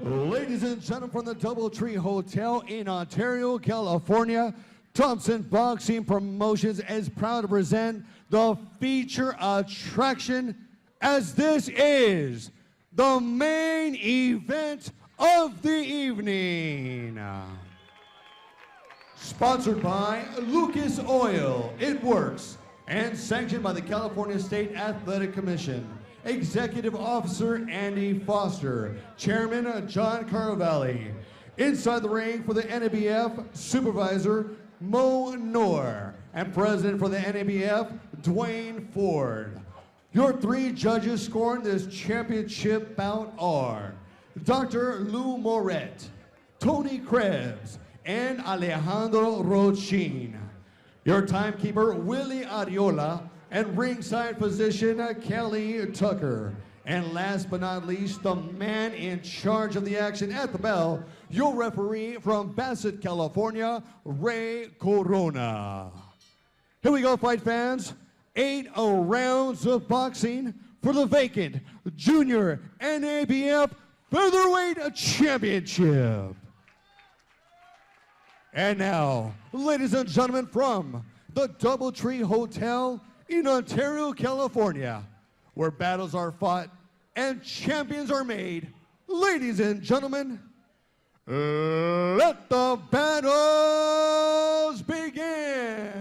Ladies and gentlemen, from the DoubleTree Hotel in Ontario, California, Thompson Boxing Promotions is proud to present the feature attraction, as this is the main event of the evening. Sponsored by Lucas Oil, It Works, and sanctioned by the California State Athletic Commission. Executive Officer Andy Foster, Chairman John Caravalli. Inside the ring for the NABF, Supervisor Mo Noor, and President for the NABF, Dwayne Ford. Your three judges scoring this championship bout are Dr. Lou Moret, Tony Krebs, and Alejandro Rochin. Your timekeeper, Willie Ariola, and ringside physician, Kelly Tucker. And last but not least, the man in charge of the action at the bell, your referee from Bassett, California, Ray Corona. Here we go, fight fans. 8 rounds of boxing for the vacant Junior NABF Featherweight Championship. And now, ladies and gentlemen, from the DoubleTree Hotel in Ontario, California, where battles are fought and champions are made, ladies and gentlemen, let the battles begin.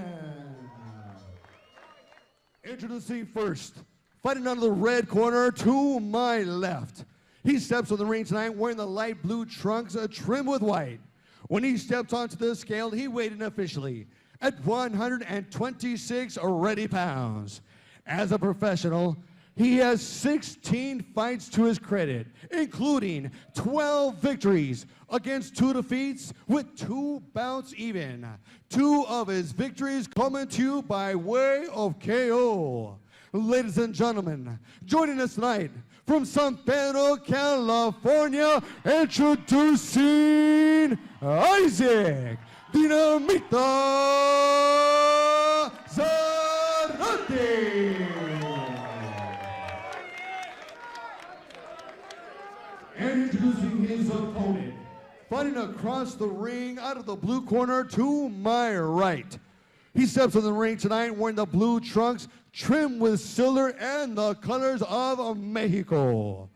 Introducing first, fighting out of the red corner to my left. He steps on the ring tonight wearing the light blue trunks trimmed with white. When he stepped onto the scale, he weighed in officially at 126 ready pounds. As a professional, he has 16 fights to his credit, including 12 victories against 2 defeats with 2 bouts even. 2 of his victories coming to you by way of KO. Ladies and gentlemen, joining us tonight from San Pedro, California, introducing Isaac Dinamita Zarate. And introducing his opponent, fighting across the ring out of the blue corner to my right. He steps on the ring tonight wearing the blue trunks trimmed with silver and the colors of Mexico.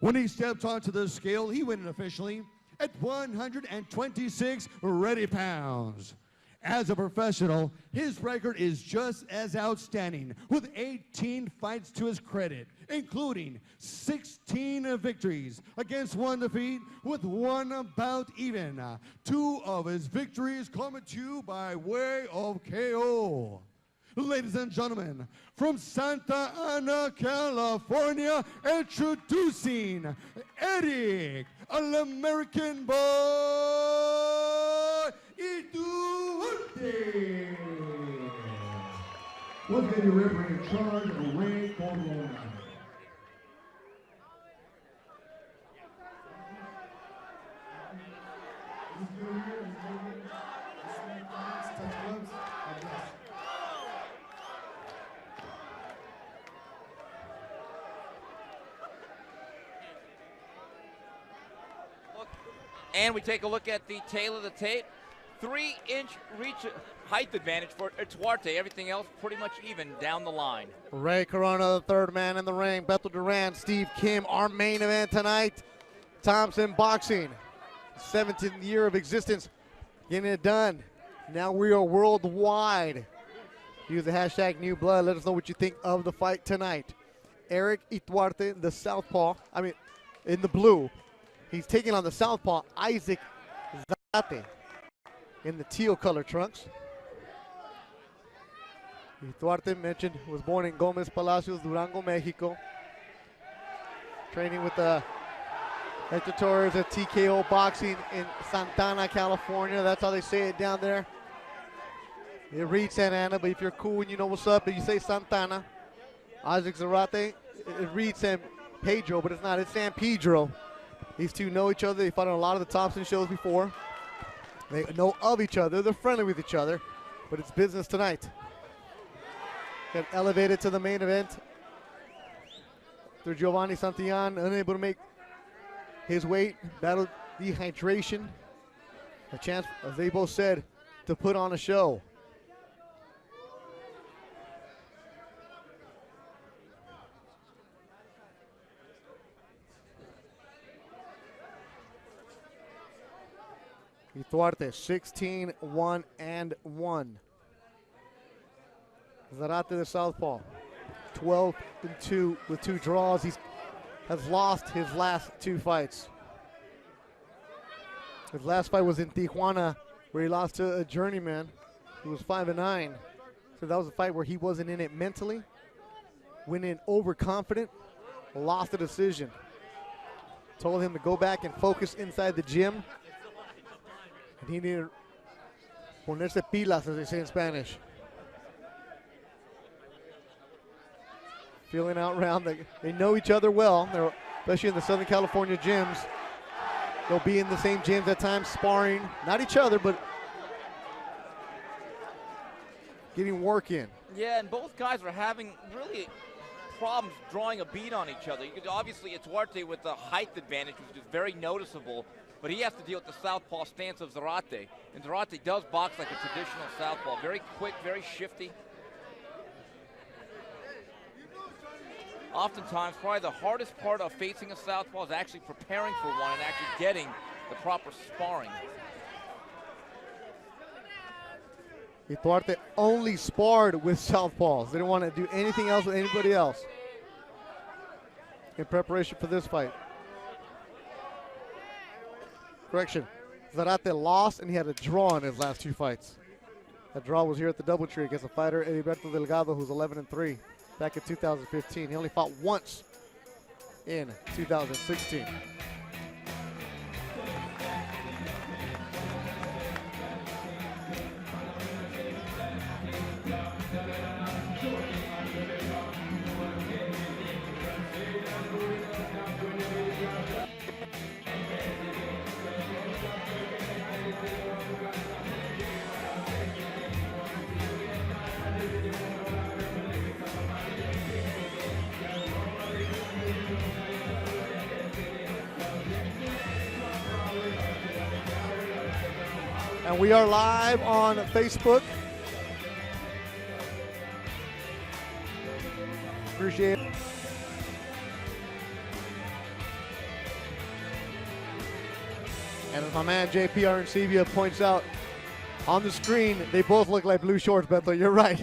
When he stepped onto the scale, he went in officially at 126 ready pounds. As a professional, his record is just as outstanding, with 18 fights to his credit, including 16 victories against 1 defeat with 1 bout even. 2 of his victories coming to you by way of KO. Ladies and gentlemen, from Santa Ana, California, introducing Erick, an American boy, Ituarte. We'll get your referee in charge, Ray Corona. And we take a look at the tail of the tape. 3-inch reach height advantage for Ituarte. Everything else pretty much even down the line. Ray Corona, the third man in the ring. Beto Duran, Steve Kim, our main event tonight. Thompson Boxing, 17th year of existence, getting it done. Now we are worldwide. Use the hashtag New Blood. Let us know what you think of the fight tonight. Erick Ituarte, the southpaw, in the blue. He's taking on the southpaw, Isaac Zarate, in the teal color trunks. Ituarte, mentioned, was born in Gomez Palacios, Durango, Mexico. Training with the Hector Torres at TKO Boxing in Santana, California. That's how they say it down there. It reads Santa Ana, but if you're cool and you know what's up, and you say Santana. Isaac Zarate, it reads San Pedro, but it's not. It's San Pedro. These two know each other. They fought on a lot of the Thompson shows before. They know of each other. They're friendly with each other, but it's business tonight. Got elevated to the main event through Giovanni Santillan, unable to make his weight, battled dehydration. A chance, as they both said, to put on a show. Ituarte, 16-1-1. Zarate, the southpaw, 12-2 with 2 draws. He has lost his last 2 fights. His last fight was in Tijuana, where he lost to a journeyman who was 5-9. So that was a fight where he wasn't in it mentally, went in overconfident, lost the decision. Told him to go back and focus inside the gym. And he needed ponerse pilas, as they say in Spanish. Feeling out round. They know each other well, especially in the Southern California gyms. They'll be in the same gyms at times, sparring, not each other, but getting work in. Yeah, and both guys are having really problems drawing a beat on each other. You could obviously, Ituarte with the height advantage, which is very noticeable, but he has to deal with the southpaw stance of Zarate. And Zarate does box like a traditional southpaw. Very quick, very shifty. Oftentimes, probably the hardest part of facing a southpaw is actually preparing for one and actually getting the proper sparring. Ituarte only sparred with southpaws. They didn't want to do anything else with anybody else in preparation for this fight. Correction, Zarate lost and he had a draw in his last 2 fights. That draw was here at the Doubletree against a fighter, Heriberto Delgado, who's 11-3 back in 2015. He only fought once in 2016. And we are live on Facebook. Appreciate it. And as my man JP Arancibia points out on the screen, they both look like blue shorts, Beto. You're right.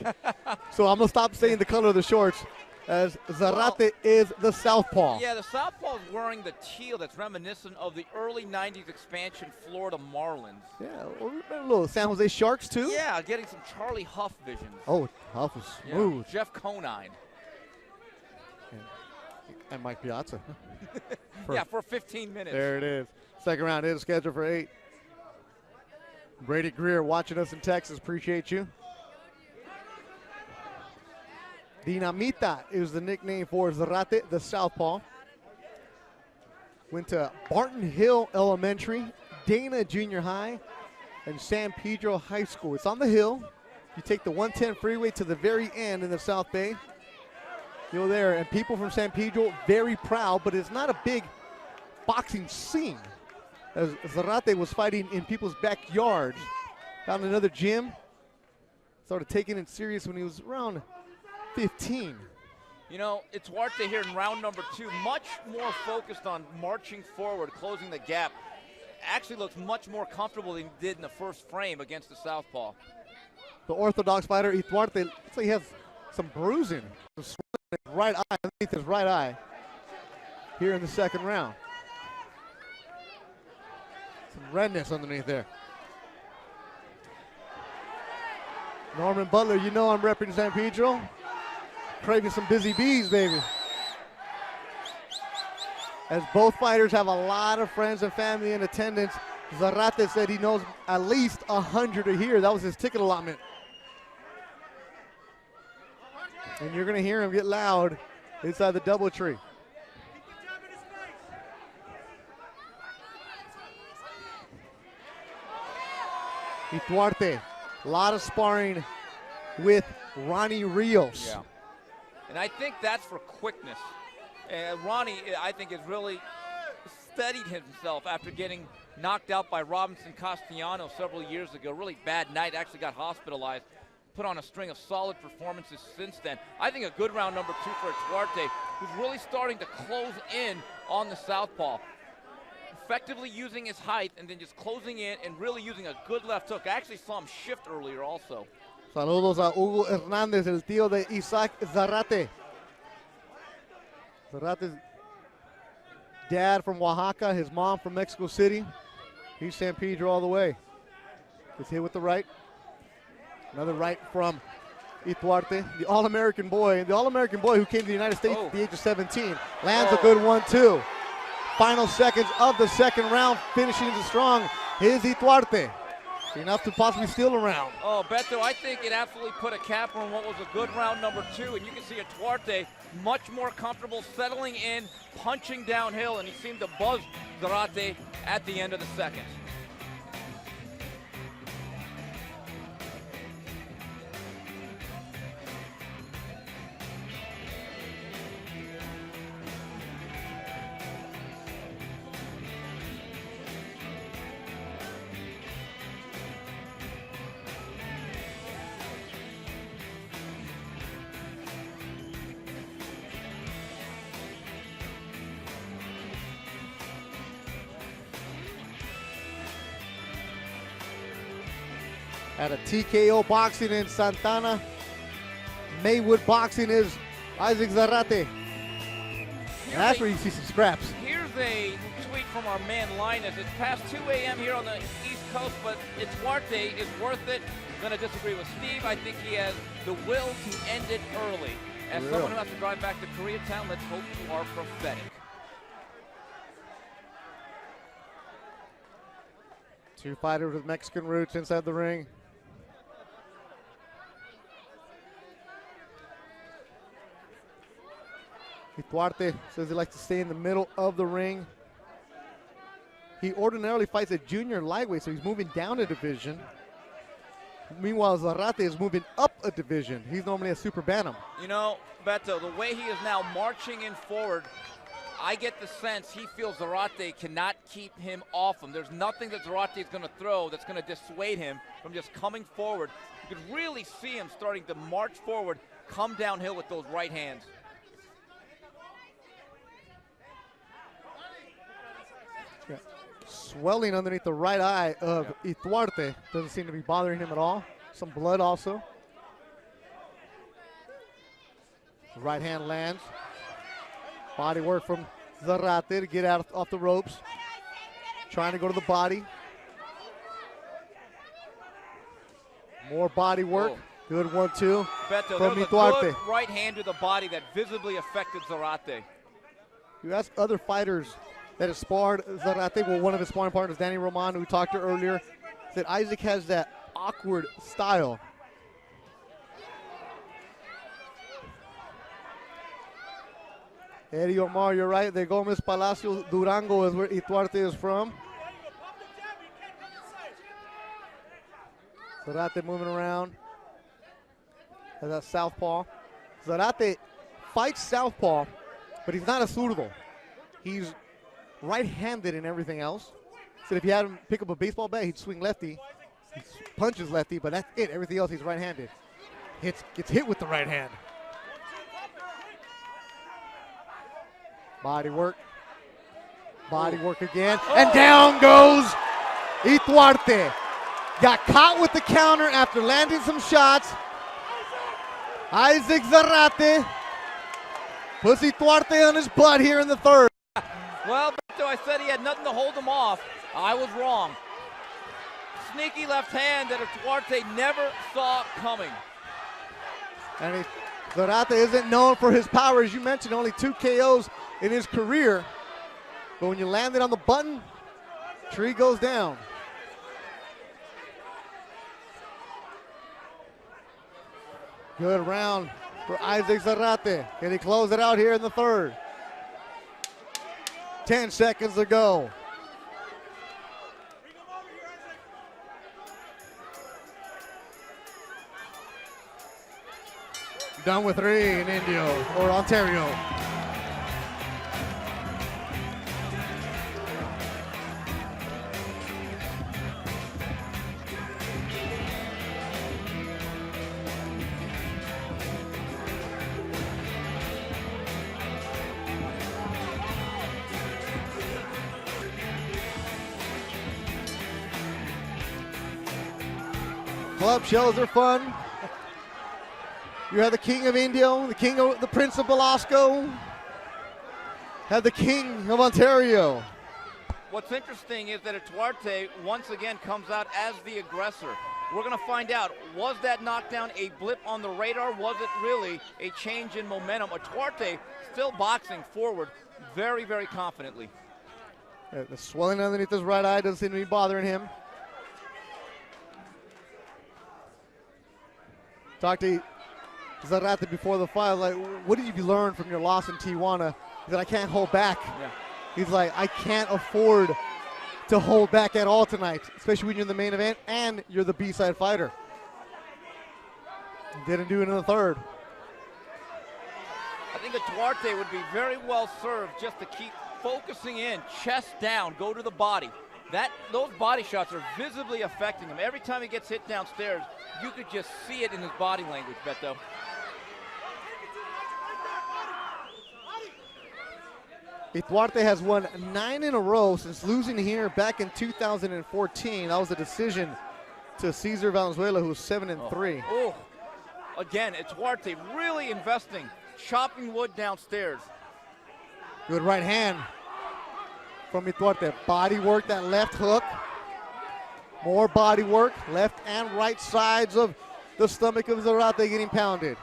So I'm going to stop saying the color of the shorts, as Zarate is the southpaw. Yeah, the southpaw is wearing the teal that's reminiscent of the early 90s expansion Florida Marlins. Yeah, a little San Jose Sharks too. Yeah, getting some Charlie Huff visions. Oh, Huff was smooth. Yeah, Jeff Conine. And Mike Piazza. For 15 minutes. There it is. Second round is scheduled for 8. Brady Greer watching us in Texas. Appreciate you. Dinamita is the nickname for Zarate, the southpaw. Went to Barton Hill Elementary, Dana Junior High, and San Pedro High School. It's on the hill. You take the 110 freeway to the very end in the South Bay. You're there, and people from San Pedro very proud, but it's not a big boxing scene. As Zarate was fighting in people's backyards. Found another gym. Started taking it serious when he was around 15. You know, Ituarte here in round number 2, much more focused on marching forward, closing the gap. Actually looks much more comfortable than he did in the first frame against the southpaw. The orthodox fighter, Ituarte, looks like he has some bruising. Some swelling in his right eye, underneath his right eye, here in the second round. Some redness underneath there. Norman Butler, you know I'm repping San Pedro. Craving some busy bees, baby. As both fighters have a lot of friends and family in attendance, Zarate said he knows at least 100 are here. That was his ticket allotment. And you're going to hear him get loud inside the Doubletree. Ituarte, a lot of sparring with Ronnie Rios. Yeah. And I think that's for quickness. Ronnie, I think, is really steadied himself after getting knocked out by Robinson Castellanos several years ago. Really bad night, actually got hospitalized. Put on a string of solid performances since then. I think a good round number 2 for Ituarte, who's really starting to close in on the southpaw. Effectively using his height and then just closing in and really using a good left hook. I actually saw him shift earlier also. Saludos a Hugo Hernández, el tío de Isaac Zarate. Zarate's dad from Oaxaca, his mom from Mexico City. He's San Pedro all the way. Gets hit with the right. Another right from Ituarte, the All-American boy. The All-American boy who came to the United States at the age of 17. Lands a good one, too. Final seconds of the second round, finishing the strong. Here's Ituarte. Enough to possibly steal a round. Oh, Beto, I think it absolutely put a cap on what was a good round number 2, and you can see Ituarte much more comfortable settling in, punching downhill, and he seemed to buzz Zarate at the end of the second. At a TKO boxing in Santana, Maywood boxing is Isaac Zarate. And that's where you see some scraps. Here's a tweet from our man Linus. It's past 2 a.m. here on the East Coast, but Ituarte is worth it. I'm going to disagree with Steve. I think he has the will to end it early. As someone who has to drive back to Koreatown, let's hope you are prophetic. Two fighters with Mexican roots inside the ring. Ituarte says he likes to stay in the middle of the ring. He ordinarily fights at junior lightweight, so he's moving down a division. Meanwhile, Zarate is moving up a division. He's normally a super bantam. You know, Beto, the way he is now marching in forward, I get the sense he feels Zarate cannot keep him off him. There's nothing that Zarate is going to throw that's going to dissuade him from just coming forward. You can really see him starting to march forward, come downhill with those right hands. Swelling underneath the right eye of Ituarte. Doesn't seem to be bothering him at all. Some blood also. The right hand lands. Body work from Zarate to get out off the ropes. Trying to go to the body. More body work. Oh. Good 1-2 Beto, from there was Ituarte. a good right hand to the body that visibly affected Zarate. You ask other fighters that have sparred Zarate, well, one of his sparring partners, Danny Roman, who we talked to earlier, said Isaac has that awkward style. Eddie Omar, you're right. De Gomez Palacio, Durango is where Ituarte is from. Zarate moving around. Has that southpaw. Zarate fights southpaw, but he's not a zurdo. He's right-handed in everything else. So if you had him pick up a baseball bat, he'd swing lefty. He punches lefty, but that's it. Everything else, he's right-handed. Gets hit with the right hand. Body work. Body work again. And down goes Ituarte. Got caught with the counter after landing some shots. Isaac Zarate puts Ituarte on his butt here in the third. Well, Beto, I said he had nothing to hold him off. I was wrong. Sneaky left hand that Ituarte never saw coming. And Zarate isn't known for his power. As you mentioned, only 2 KOs in his career. But when you land it on the button, tree goes down. Good round for Isaac Zarate. Can he close it out here in the third? 10 seconds to go. Done with 3 in Indio or Ontario. Club shells are fun. You have the King of Indio, the Prince of Velasco. Have the King of Ontario. What's interesting is that Ituarte once again comes out as the aggressor. We're going to find out, was that knockdown a blip on the radar? Was it really a change in momentum? Ituarte still boxing forward very, very confidently. The swelling underneath his right eye doesn't seem to be bothering him. Talked to Zarate before the fight, like, what did you learn from your loss in Tijuana? He said, I can't hold back. Yeah. He's like, I can't afford to hold back at all tonight, especially when you're in the main event and you're the B-side fighter. Didn't do it in the third. I think Ituarte would be very well served just to keep focusing in, chest down, go to the body. Those body shots are visibly affecting him. Every time he gets hit downstairs, you could just see it in his body language, Beto. Ituarte has won 9 in a row since losing here back in 2014. That was a decision to Cesar Valenzuela, who's 7-3. Oh, again, Ituarte really investing, chopping wood downstairs. Good right hand from Ituarte. Body work, that left hook. More body work, left and right sides of the stomach of Zarate getting pounded.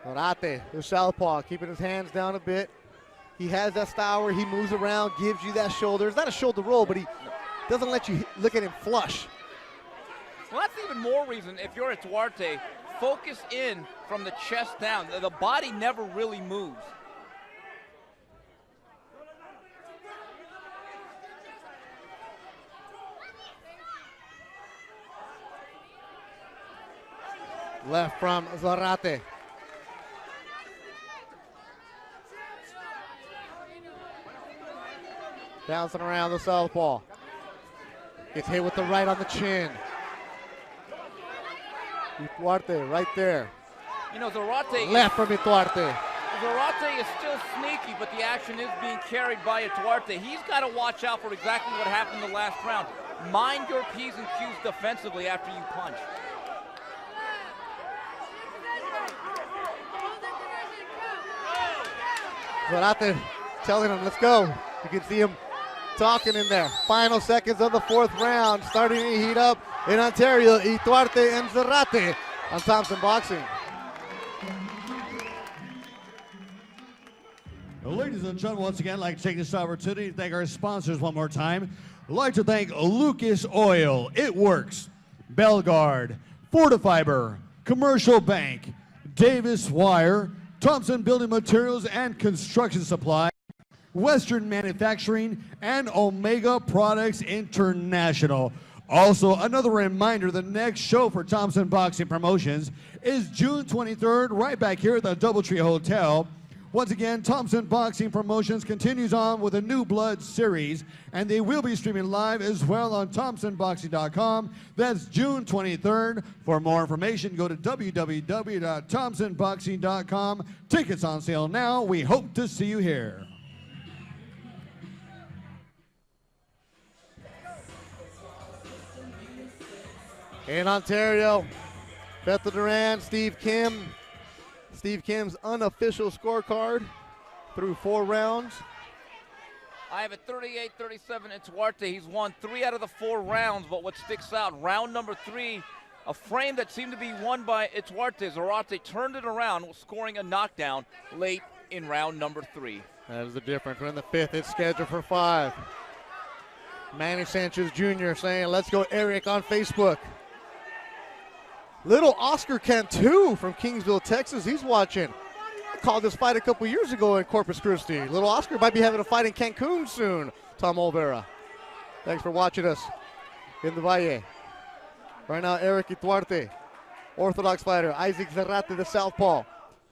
Zarate, the southpaw, keeping his hands down a bit. He has that style where he moves around, gives you that shoulder. It's not a shoulder roll, but he doesn't let you look at him flush. Well, that's even more reason, if you're Ituarte, focus in from the chest down. The body never really moves. Left from Zarate. Bouncing around the southpaw. Gets hit with the right on the chin. Ituarte right there. You know, Zarate. Left from Ituarte. Zarate is still sneaky, but the action is being carried by Ituarte. He's got to watch out for exactly what happened in the last round. Mind your P's and Q's defensively after you punch. Zarate telling him, let's go. You can see him talking in there. Final seconds of the fourth round, starting to heat up in Ontario. Ituarte and Zarate on Thompson Boxing. Well, ladies and gentlemen, once again, I'd like to take this opportunity to thank our sponsors one more time. I'd like to thank Lucas Oil, It Works, Belgard, Fortifiber, Commercial Bank, Davis Wire, Thompson Building Materials and Construction Supply, Western Manufacturing, and Omega Products International. Also, another reminder, the next show for Thompson Boxing Promotions is June 23rd, right back here at the Doubletree Hotel. Once again, Thompson Boxing Promotions continues on with a New Blood series, and they will be streaming live as well on ThompsonBoxing.com. That's June 23rd. For more information, go to www.thompsonboxing.com. Tickets on sale now. We hope to see you here. In Ontario, Beto Duran, Steve Kim. Steve Kim's unofficial scorecard through 4 rounds. I have a 38-37 Ituarte. He's won 3 out of the 4 rounds, but what sticks out, round number 3, a frame that seemed to be won by Ituarte. Zarate turned it around, scoring a knockdown late in round number 3. That is the difference. We're in the 5th. It's scheduled for 5. Manny Sanchez Jr. saying, let's go Eric on Facebook. Little Oscar Cantu from Kingsville, Texas. He's watching. I called this fight a couple years ago in Corpus Christi. Little Oscar might be having a fight in Cancun soon. Tom Olvera. Thanks for watching us in the Valle. Right now, Erick Ituarte, Orthodox fighter. Isaac Zarate, the southpaw.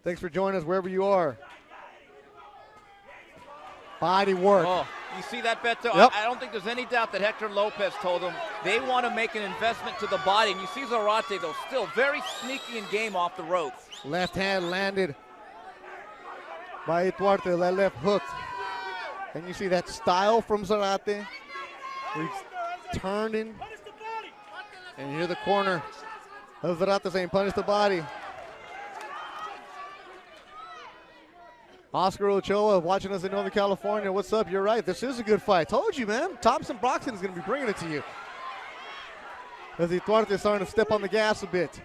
Thanks for joining us wherever you are. Body work. Oh, you see that, Beto? Yep. I don't think there's any doubt that Hector Lopez told him they want to make an investment to the body. And you see Zarate, though, still very sneaky in game off the ropes. Left hand landed by Ituarte, that left hook. And you see that style from Zarate. He's turning. And you hear the corner of Zarate saying, punish the body. Oscar Ochoa watching us in Northern California. What's up? You're right. This is a good fight. Told you, man. Thompson Boxing is going to be bringing it to you. As Ituarte is starting to step on the gas a bit.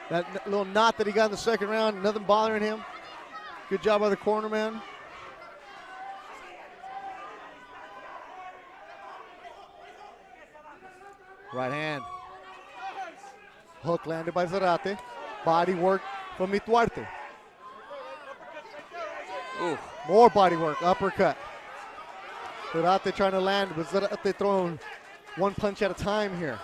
That little knot that he got in the second round, nothing bothering him. Good job by the corner, man. Right hand. Hook landed by Zarate. Body work from Ituarte. Ooh. More body work, uppercut. Zarate trying to land, but Zarate throwing one punch at a time here.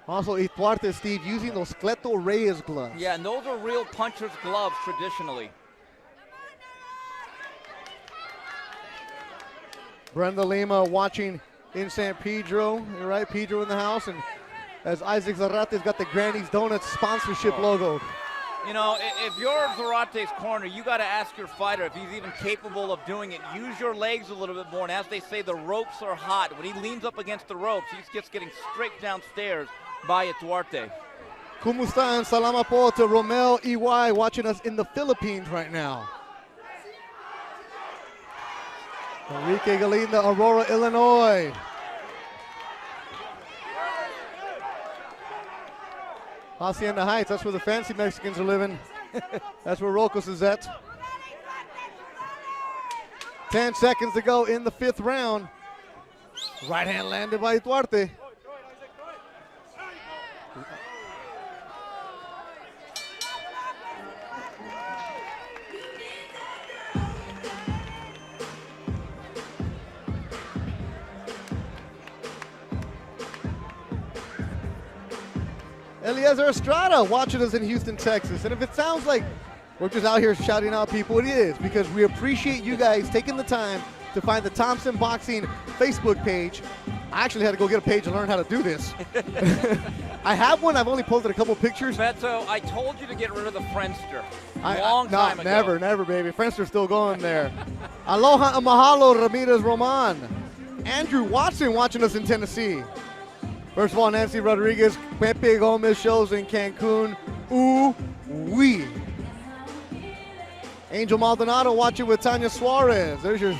Also, Ituarte, Steve, using those Cleto Reyes gloves. Yeah, and those are real puncher's gloves traditionally. Brenda Lima watching in San Pedro. You're right, Pedro in the house. And as Isaac Zarate's got the Granny's Donuts sponsorship logo. You know, if you're Zarate's corner, you got to ask your fighter if he's even capable of doing it. Use your legs a little bit more. And as they say, the ropes are hot. When he leans up against the ropes, he's just getting straight downstairs by Ituarte. Kumusta and salama po to Romel EY watching us in the Philippines right now. Enrique Galinda, Aurora, Illinois. Hacienda Heights, that's where the fancy Mexicans are living. That's where Rocos is at. 10 seconds to go in the 5th round. Right hand landed by Ituarte. Eliezer Estrada watching us in Houston, Texas. And if it sounds like we're just out here shouting out people, it is, because we appreciate you guys taking the time to find the Thompson Boxing Facebook page. I actually had to go get a page and learn how to do this. I have one. I've only posted a couple pictures. Beto, I told you to get rid of the Friendster long time ago. Never, baby. Friendster's still going there. Aloha and mahalo, Ramirez Roman. Andrew Watson watching us in Tennessee. First of all, Nancy Rodriguez, Pepe Gomez shows in Cancun. Ooh-wee. Angel Maldonado watching with Tanya Suarez. There's your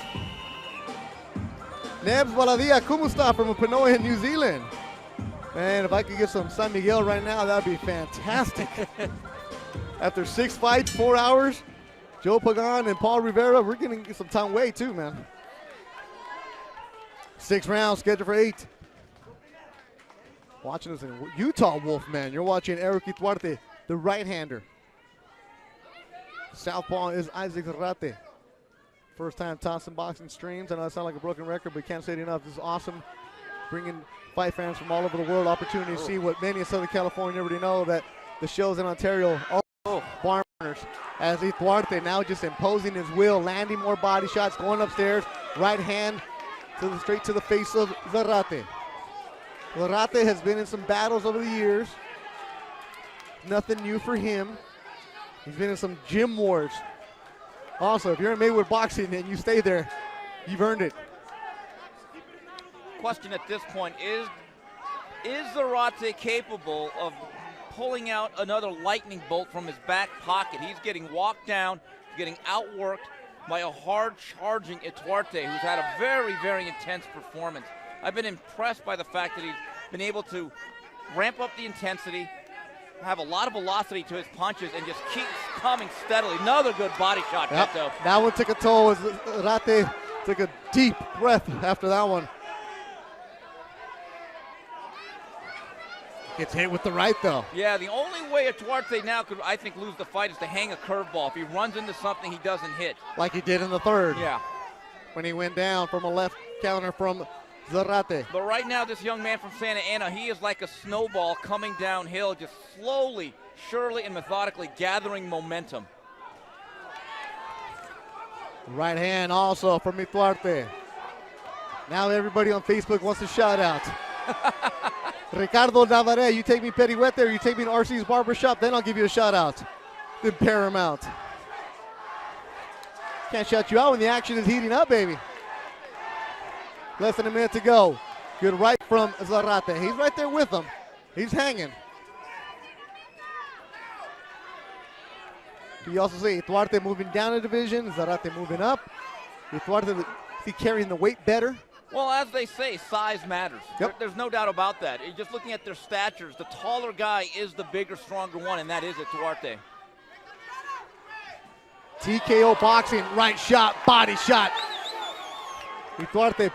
Nebs Valadia Kumusta from Pinoy in New Zealand. Man, if I could get some San Miguel right now, that'd be fantastic. After 6 fights, 4 hours, Joe Pagan and Paul Rivera, we're getting some time away too, man. 6 rounds, scheduled for 8. Watching us in Utah, Wolfman. You're watching Erick Ituarte, the right-hander. Southpaw is Isaac Zarate. First time Thompson Boxing streams. I know I sound like a broken record, but can't say it enough. This is awesome. Bringing fight fans from all over the world opportunity to see what many in Southern California already know, that the shows in Ontario are barn burners. As Ituarte now just imposing his will, landing more body shots, going upstairs. Right hand straight to the face of Zarate. Zarate has been in some battles over the years. Nothing new for him. He's been in some gym wars. Also, if you're in Maywood Boxing and you stay there, you've earned it. Question at this point, is Zarate capable of pulling out another lightning bolt from his back pocket? He's getting walked down, getting outworked by a hard-charging Ituarte, who's had a very, very intense performance. I've been impressed by the fact that he's been able to ramp up the intensity, have a lot of velocity to his punches, and just keeps coming steadily. Another good body shot, yep. Beto. That one took a toll as Zarate took a deep breath after that one. Gets hit with the right, though. Yeah, the only way Ituarte now could, I think, lose the fight is to hang a curveball. If he runs into something he doesn't hit. Like he did in the 3rd. Yeah. When he went down from a left counter from Zarate. But right now, this young man from Santa Ana, he is like a snowball coming downhill, just slowly, surely, and methodically gathering momentum. Right hand also from Ituarte. Now everybody on Facebook wants a shout out. Ricardo Navarre, you take me Periwete or you take me to RC's Barbershop, then I'll give you a shout out. Then Paramount. Can't shut you out when the action is heating up, baby. Less than a minute to go. Good right from Zarate. He's right there with him. He's hanging. You also see Ituarte moving down a division, Zarate moving up. Ituarte, is he carrying the weight better? Well, as they say, size matters. Yep. There's no doubt about that. You're just looking at their statures. The taller guy is the bigger, stronger one, and that is Ituarte. TKO boxing, right shot, body shot. Ituarte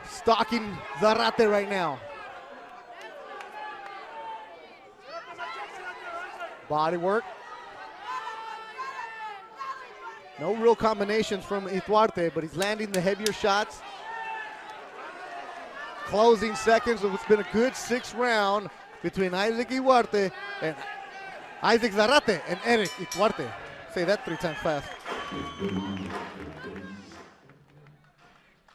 stalking Zarate right now. Body work. No real combinations from Ituarte, but he's landing the heavier shots. Closing seconds of what's been a good 6th round between Isaac Ituarte and Isaac Zarate and Erick Ituarte. Say that 3 times fast.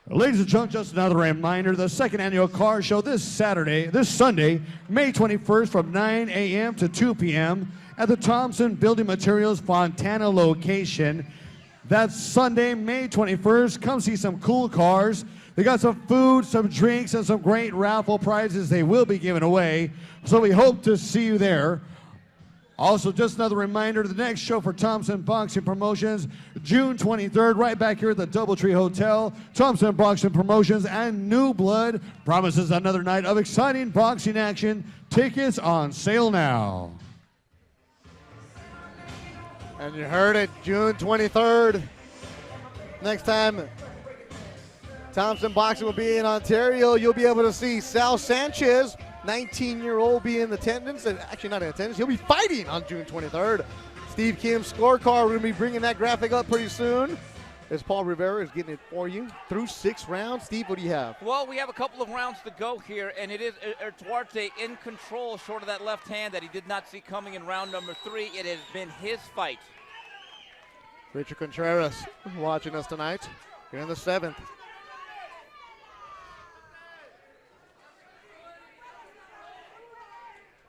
Ladies and gentlemen, just another reminder, the 2nd annual car show this Sunday, May 21st from 9 a.m. to 2 p.m. at the Thompson Building Materials Fontana location. That's Sunday, May 21st. Come see some cool cars. They got some food, some drinks, and some great raffle prizes they will be giving away. So we hope to see you there. Also, just another reminder, the next show for Thompson Boxing Promotions, June 23rd, right back here at the Doubletree Hotel. Thompson Boxing Promotions and New Blood promises another night of exciting boxing action. Tickets on sale now. And you heard it, June 23rd. Next time Thompson Boxing will be in Ontario, you'll be able to see Sal Sanchez, 19-year-old, be in attendance, and actually not in attendance, he'll be fighting on June 23rd. Steve Kim's scorecard, we're going to be bringing that graphic up pretty soon, as Paul Rivera is getting it for you through 6 rounds. Steve, what do you have? Well, we have a couple of rounds to go here, and it is Ituarte in control, short of that left hand that he did not see coming in round number 3. It has been his fight. Richard Contreras watching us tonight here in the 7th.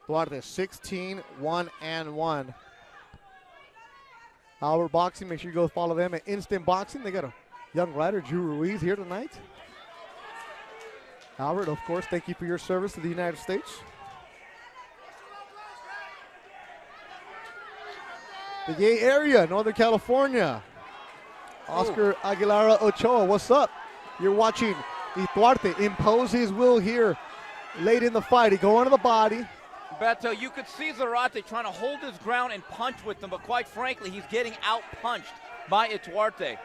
Duarte 16-1-1. Albert Boxing, make sure you go follow them at Instant Boxing. They got a young rider, Drew Ruiz, here tonight. Albert, of course, thank you for your service to the United States. The Bay Area, Northern California. Oscar Aguilar Ochoa, what's up? You're watching Ituarte impose his will here late in the fight. He go onto the body. Beto, you could see Zarate trying to hold his ground and punch with him, but quite frankly, he's getting out-punched by Ituarte.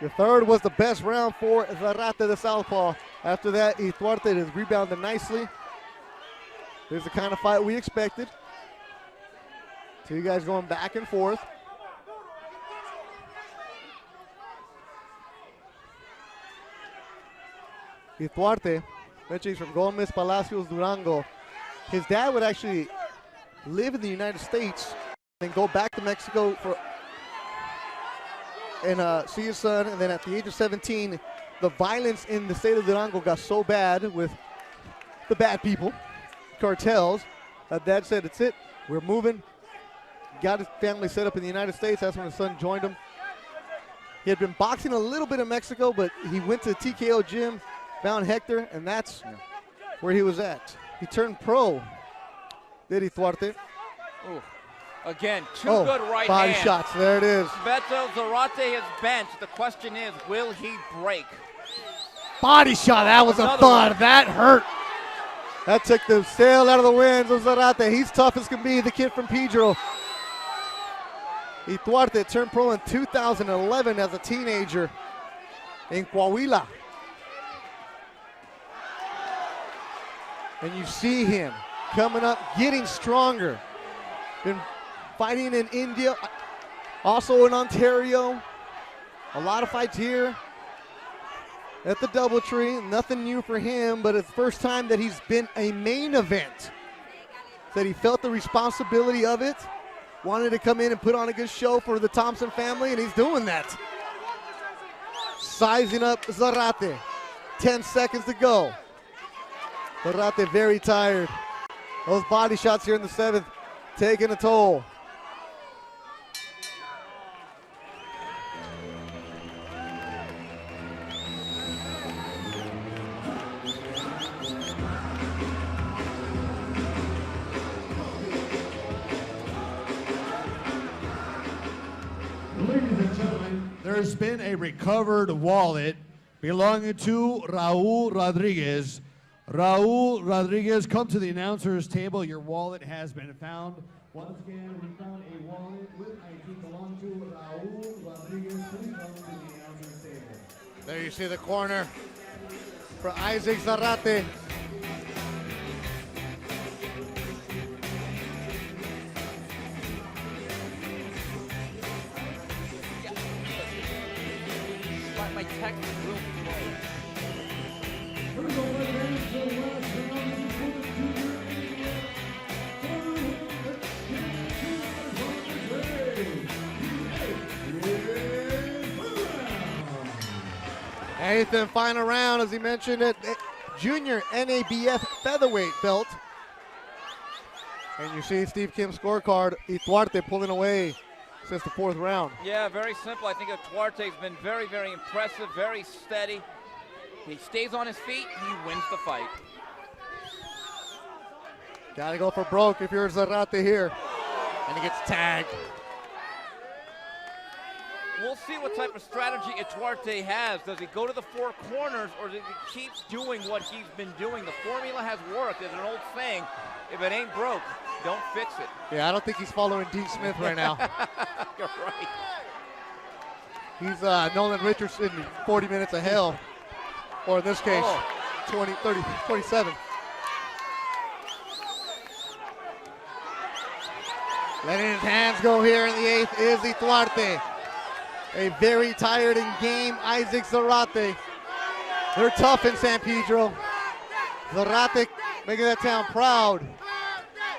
The 3rd was the best round for Zarate, the southpaw. After that, Ituarte has rebounded nicely. There's the kind of fight we expected. Two guys going back and forth. Ituarte, he's from Gomez Palacios, Durango. His dad would actually live in the United States and go back to Mexico and see his son. And then at the age of 17, the violence in the state of Durango got so bad with the bad people, cartels, that dad said, "It's it, we're moving." Got his family set up in the United States. That's when his son joined him. He had been boxing a little bit in Mexico, but he went to the TKO gym, found Hector, and that's where he was at. He turned pro, did Ituarte. Again, two good right body hands. shots, there it is. Beto, Zarate is benched. The question is, will he break? Body shot, that was a thud. That hurt. That took the sail out of the winds of Zarate. He's tough as can be, the kid from Pedro. Ituarte turned pro in 2011 as a teenager in Coahuila. And you see him coming up, getting stronger. Been fighting in India, also in Ontario. A lot of fights here at the Doubletree. Nothing new for him, but it's the first time that he's been a main event. That he felt the responsibility of it. Wanted to come in and put on a good show for the Thompson family, and he's doing that. Sizing up Zarate. 10 seconds to go. Zarate very tired. Those body shots here in the 7th taking a toll. There's been a recovered wallet belonging to Raul Rodriguez. Raul Rodriguez, come to the announcer's table. Your wallet has been found. Once again, we found a wallet with ID belonging to Raul Rodriguez. Please come to the announcer's table. There you see the corner for Isaac Zarate. My text is real slow. Here we go, my friends, the last round of Eighth and final round, as he mentioned it, junior NABF featherweight belt. And you see Steve Kim's scorecard, Ituarte pulling away since the fourth round. Yeah, very simple. I think Ituarte's been very, very impressive, very steady. He stays on his feet, he wins the fight. Gotta go for broke if you're Zarate here. And he gets tagged. We'll see what type of strategy Ituarte has. Does he go to the four corners, or does he keep doing what he's been doing? The formula has worked. There's an old saying, if it ain't broke, don't fix it. Yeah, I don't think he's following Dean Smith right now. You're right. He's Nolan Richardson, 40 minutes of hell. Or in this case, 20, 30, 27. Letting his hands go here in the eighth is Ituarte. A very tired and game Isaac Zarate. They're tough in San Pedro. Zarate making that town proud.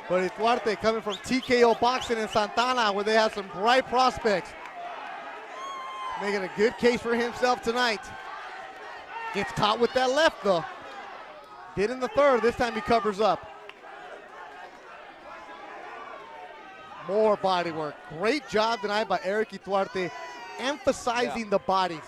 But Ituarte coming from TKO Boxing in Santana, where they have some bright prospects. Making a good case for himself tonight. Gets caught with that left though. Did in the third, this time he covers up. More body work. Great job tonight by Erick Ituarte, emphasizing the bodies.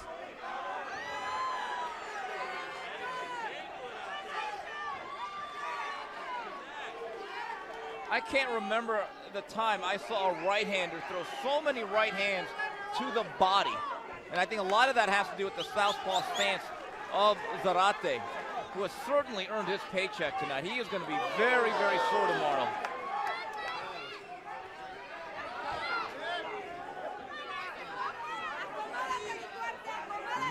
I can't remember the time I saw a right-hander throw so many right hands to the body. And I think a lot of that has to do with the southpaw stance of Zarate, who has certainly earned his paycheck tonight. He is going to be very, very sore tomorrow.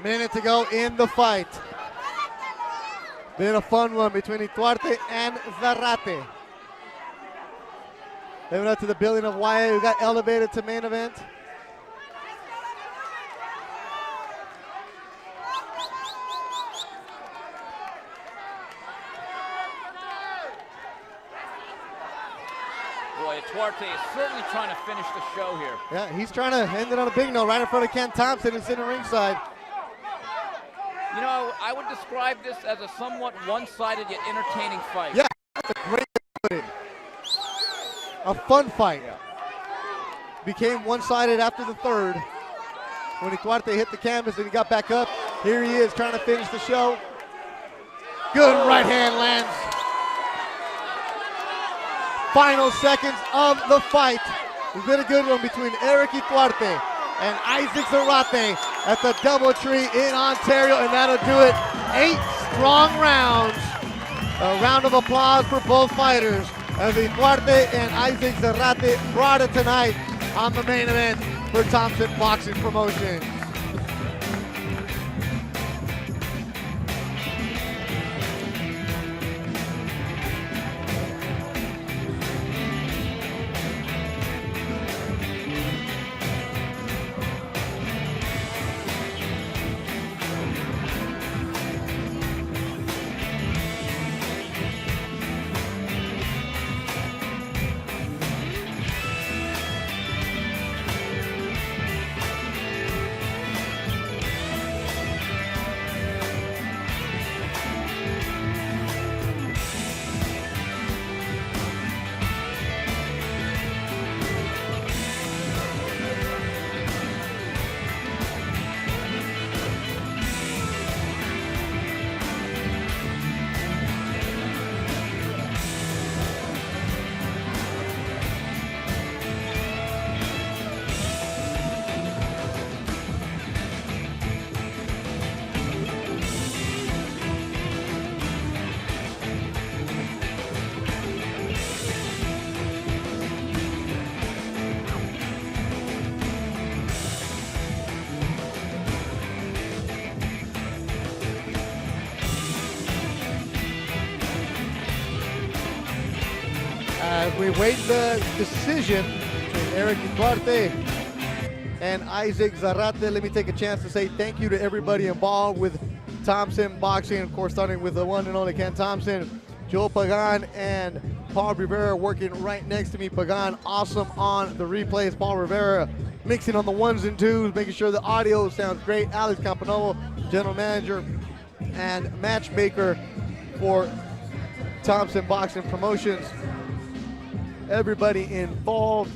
Minute to go in the fight. Been a fun one between Ituarte and Zarate. Living up to the billing of YA, who got elevated to main event. Boy, Ituarte is certainly trying to finish the show here. Yeah, he's trying to end it on a big note right in front of Ken Thompson and sitting ringside. You know, I would describe this as a somewhat one-sided yet entertaining fight. Yeah, that's a great way to put it. A fun fight. Yeah. Became one-sided after the third. When Ituarte hit the canvas and he got back up, here he is trying to finish the show. Good right hand lands. Final seconds of the fight. It's been a good one between Erick Ituarte and Isaac Zarate at the DoubleTree in Ontario, and that'll do it. 8 strong rounds. A round of applause for both fighters as Ituarte and Isaac Zarate brought it tonight on the main event for Thompson Boxing Promotions. As we wait the decision between Erick Ituarte and Isaac Zarate, let me take a chance to say thank you to everybody involved with Thompson Boxing. Of course, starting with the one and only Ken Thompson, Joe Pagan, and Paul Rivera working right next to me. Pagan, awesome on the replays. Paul Rivera mixing on the ones and twos, making sure the audio sounds great. Alex Campanovo, general manager and matchmaker for Thompson Boxing Promotions. Everybody involved.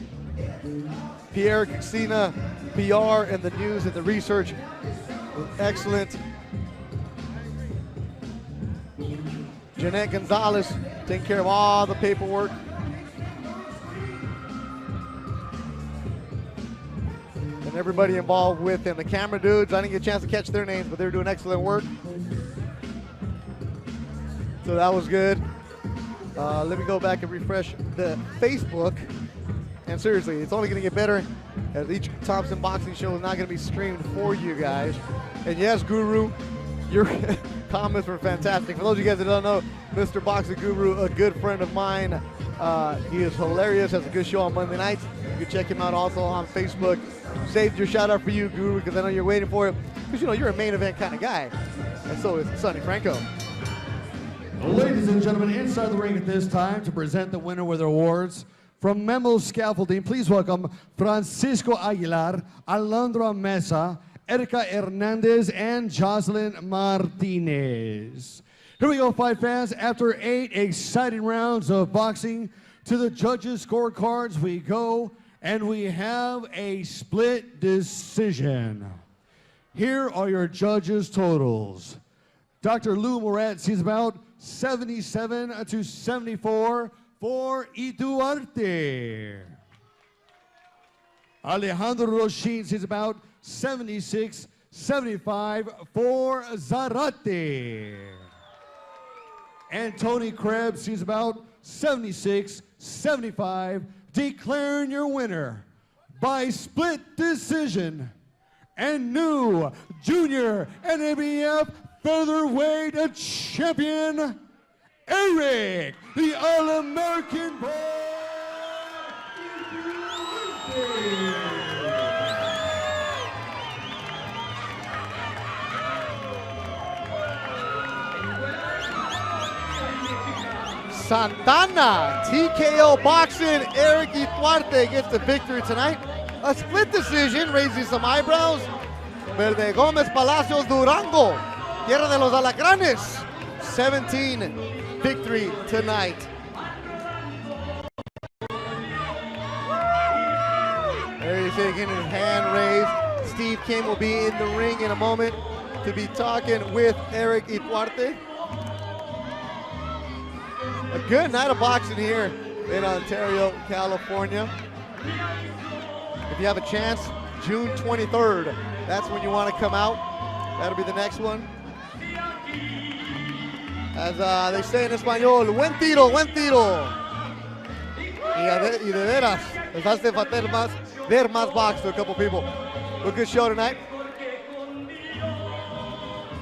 Pierre Caxina, PR, and the news and the research was excellent. Jeanette Gonzalez taking care of all the paperwork. And everybody involved with him. The camera dudes, I didn't get a chance to catch their names, but they were doing excellent work. So that was good. Let me go back and refresh the Facebook. And seriously, it's only going to get better as each Thompson Boxing show is not going to be streamed for you guys. And yes, Guru, your comments were fantastic. For those of you guys that don't know, Mr. Boxing Guru, a good friend of mine. He is hilarious, has a good show on Monday nights. You can check him out also on Facebook. Saved your shout out for you, Guru, because I know you're waiting for it. Because you know, you're a main event kind of guy. And so is Sonny Franco. Ladies and gentlemen, inside the ring at this time to present the winner with awards. From Memo Scaffolding, please welcome Francisco Aguilar, Alondra Mesa, Erica Hernandez, and Jocelyn Martinez. Here we go, fight fans. After 8 exciting rounds of boxing, to the judges' scorecards we go, and we have a split decision. Here are your judges' totals. Dr. Lou Moret sees about 77 to 74 for Ituarte. Alejandro Roshin sees about 76-75 for Zarate. And Tony Krebs sees about 76-75, declaring your winner by split decision and new junior NABF featherweight champion, Erick, the All-American boy. Santana, TKO Boxing, Erick Ituarte gets the victory tonight. A split decision, raising some eyebrows. Verde Gómez Palacios Durango, Tierra de los Alacranes, 17 victory tonight. There he's taking his hand raised. Steve Kim will be in the ring in a moment to be talking with Erick Ituarte. A good night of boxing here in Ontario, California. If you have a chance, June 23rd, that's when you want to come out. That'll be the next one. As they say in Español, buen tiro, buen tiro. Y de veras, les hace falta ver más box to a couple people. A good show tonight.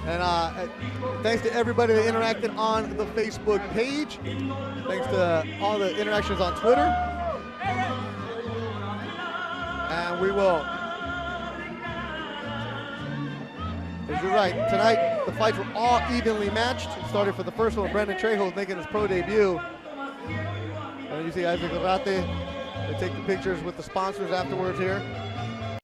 And thanks to everybody that interacted on the Facebook page. Thanks to all the interactions on Twitter. And we will. As you're right, tonight the fights were all evenly matched. It started for the first one, Brendan Trejo making his pro debut. And you see Isaac Zarate. They take the pictures with the sponsors afterwards here.